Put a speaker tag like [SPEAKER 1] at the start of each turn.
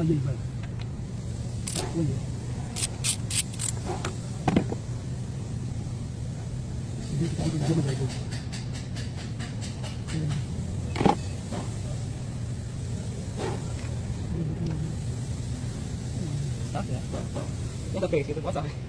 [SPEAKER 1] Uyay ba? Uyay. Hindi kita ikut dia menjaga. Stop ya. Ini udah basic itu puasa.